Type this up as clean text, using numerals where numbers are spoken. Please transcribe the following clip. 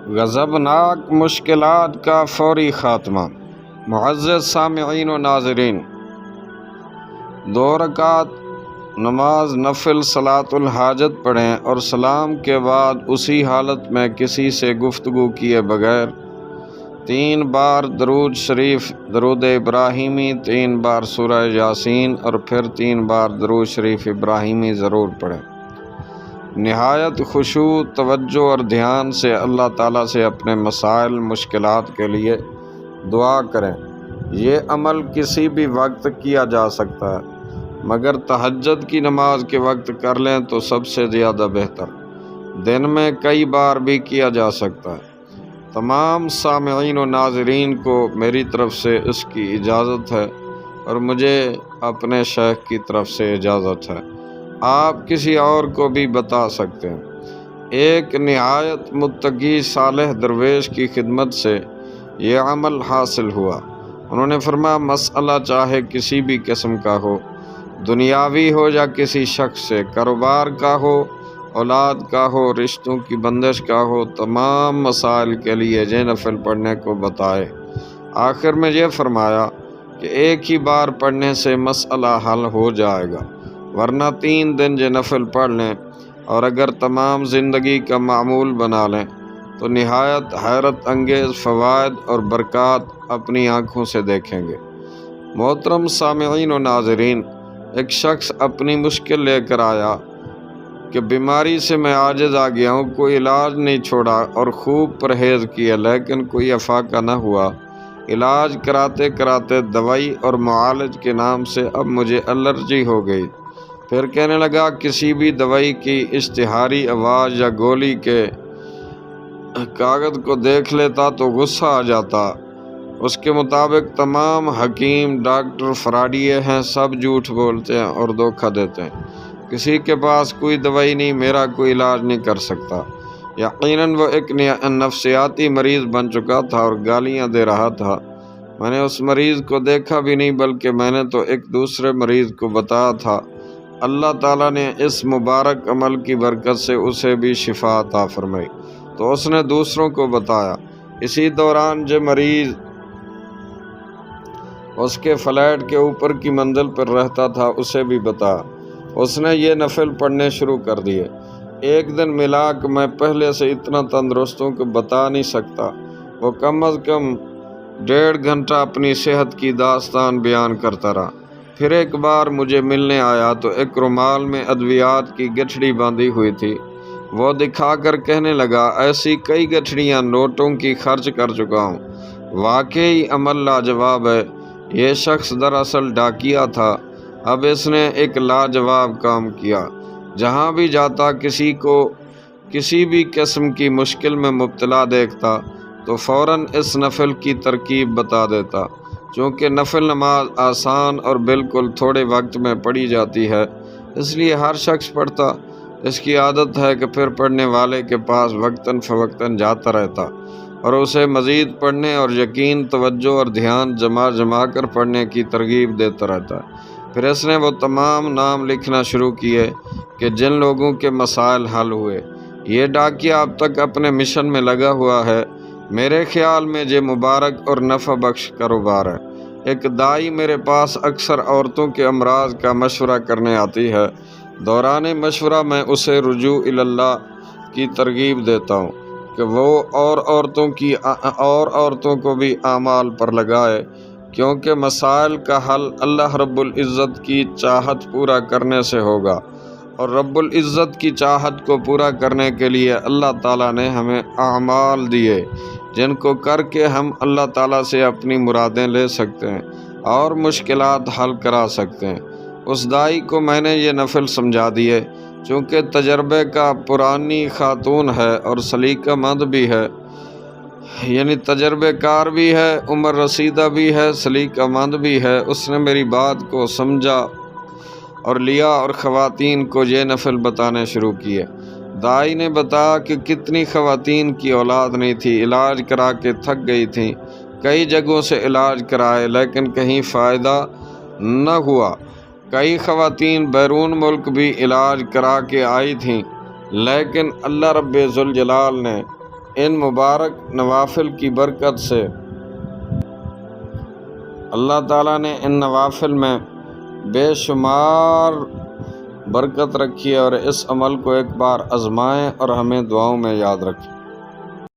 غضبناک مشکلات کا فوری خاتمہ۔ معزز سامعین و ناظرین، 2 رکعت نماز نفل صلاۃ الحاجت پڑھیں اور سلام کے بعد اسی حالت میں کسی سے گفتگو کیے بغیر 3 بار درود شریف درود ابراہیمی، 3 بار سورہ یاسین اور پھر 3 بار درود شریف ابراہیمی ضرور پڑھیں۔ نہایت خشوع، توجہ اور دھیان سے اللہ تعالیٰ سے اپنے مسائل مشکلات کے لیے دعا کریں۔ یہ عمل کسی بھی وقت کیا جا سکتا ہے، مگر تہجد کی نماز کے وقت کر لیں تو سب سے زیادہ بہتر۔ دن میں کئی بار بھی کیا جا سکتا ہے۔ تمام سامعین و ناظرین کو میری طرف سے اس کی اجازت ہے اور مجھے اپنے شیخ کی طرف سے اجازت ہے۔ آپ کسی اور کو بھی بتا سکتے ہیں۔ ایک نہایت متقی صالح درویش کی خدمت سے یہ عمل حاصل ہوا۔ انہوں نے فرمایا، مسئلہ چاہے کسی بھی قسم کا ہو، دنیاوی ہو یا کسی شخص سے، کاروبار کا ہو، اولاد کا ہو، رشتوں کی بندش کا ہو، تمام مسائل کے لیے یہ نفل پڑھنے کو بتائے۔ آخر میں یہ فرمایا کہ ایک ہی بار پڑھنے سے مسئلہ حل ہو جائے گا، ورنہ 3 دن یہ نفل پڑھ لیں اور اگر تمام زندگی کا معمول بنا لیں تو نہایت حیرت انگیز فوائد اور برکات اپنی آنکھوں سے دیکھیں گے۔ محترم سامعین و ناظرین، ایک شخص اپنی مشکل لے کر آیا کہ بیماری سے میں عاجز آ گیا ہوں، کوئی علاج نہیں چھوڑا اور خوب پرہیز کیا لیکن کوئی افاقہ نہ ہوا۔ علاج کراتے کراتے دوائی اور معالج کے نام سے اب مجھے الرجی ہو گئی۔ پھر کہنے لگا کسی بھی دوائی کی اشتہاری آواز یا گولی کے کاغذ کو دیکھ لیتا تو غصہ آ جاتا۔ اس کے مطابق تمام حکیم ڈاکٹر فراڈیے ہیں، سب جھوٹ بولتے ہیں اور دھوکہ دیتے ہیں۔ کسی کے پاس کوئی دوائی نہیں، میرا کوئی علاج نہیں کر سکتا۔ یقیناً وہ ایک نفسیاتی مریض بن چکا تھا اور گالیاں دے رہا تھا۔ میں نے اس مریض کو دیکھا بھی نہیں بلکہ میں نے تو ایک دوسرے مریض کو بتایا تھا۔ اللہ تعالیٰ نے اس مبارک عمل کی برکت سے اسے بھی شفا عطا فرمائی تو اس نے دوسروں کو بتایا۔ اسی دوران جو مریض اس کے فلیٹ کے اوپر کی منزل پر رہتا تھا اسے بھی بتایا۔ اس نے یہ نفل پڑھنے شروع کر دیے۔ ایک دن ملا کہ میں پہلے سے اتنا تندرست ہوں کہ بتا نہیں سکتا۔ وہ کم از کم 1.5 گھنٹہ اپنی صحت کی داستان بیان کرتا رہا۔ پھر ایک بار مجھے ملنے آیا تو ایک رومال میں ادویات کی گٹھڑی باندھی ہوئی تھی۔ وہ دکھا کر کہنے لگا، ایسی کئی گٹھڑیاں نوٹوں کی خرچ کر چکا ہوں۔ واقعی عمل لاجواب ہے۔ یہ شخص دراصل ڈاکیا تھا۔ اب اس نے ایک لاجواب کام کیا۔ جہاں بھی جاتا کسی کو کسی بھی قسم کی مشکل میں مبتلا دیکھتا تو فوراً اس نفل کی ترکیب بتا دیتا۔ چونکہ نفل نماز آسان اور بالکل تھوڑے وقت میں پڑھی جاتی ہے، اس لیے ہر شخص پڑھتا۔ اس کی عادت ہے کہ پھر پڑھنے والے کے پاس وقتاً فوقتاً جاتا رہتا اور اسے مزید پڑھنے اور یقین، توجہ اور دھیان جما کر پڑھنے کی ترغیب دیتا رہتا ہے۔ پھر اس نے وہ تمام نام لکھنا شروع کیے کہ جن لوگوں کے مسائل حل ہوئے۔ یہ ڈاکیا اب تک اپنے مشن میں لگا ہوا ہے۔ میرے خیال میں یہ مبارک اور نفع بخش کاروبار ہے۔ ایک دائی میرے پاس اکثر عورتوں کے امراض کا مشورہ کرنے آتی ہے۔ دوران مشورہ میں اسے رجوع اللہ کی ترغیب دیتا ہوں کہ وہ اور عورتوں کو بھی اعمال پر لگائے، کیونکہ مسائل کا حل اللہ رب العزت کی چاہت پورا کرنے سے ہوگا، اور رب العزت کی چاہت کو پورا کرنے کے لیے اللہ تعالیٰ نے ہمیں اعمال دیے جن کو کر کے ہم اللہ تعالیٰ سے اپنی مرادیں لے سکتے ہیں اور مشکلات حل کرا سکتے ہیں۔ اس دائی کو میں نے یہ نفل سمجھا دیے۔ چونکہ تجربے کا پرانی خاتون ہے اور سلیقہ مند بھی ہے، یعنی تجربے کار بھی ہے، عمر رسیدہ بھی ہے، سلیقہ مند بھی ہے، اس نے میری بات کو سمجھا اور لیا اور خواتین کو یہ نفل بتانے شروع کیے۔ دائی نے بتایا کہ کتنی خواتین کی اولاد نہیں تھی، علاج کرا کے تھک گئی تھیں، کئی جگہوں سے علاج کرائے لیکن کہیں فائدہ نہ ہوا۔ کئی خواتین بیرون ملک بھی علاج کرا کے آئی تھیں لیکن اللہ رب ذوالجلال نے ان مبارک نوافل کی برکت سے اللہ تعالیٰ نے ان نوافل میں بے شمار برکت رکھی ہے، اور اس عمل کو ایک بار آزمائیں اور ہمیں دعاؤں میں یاد رکھیں۔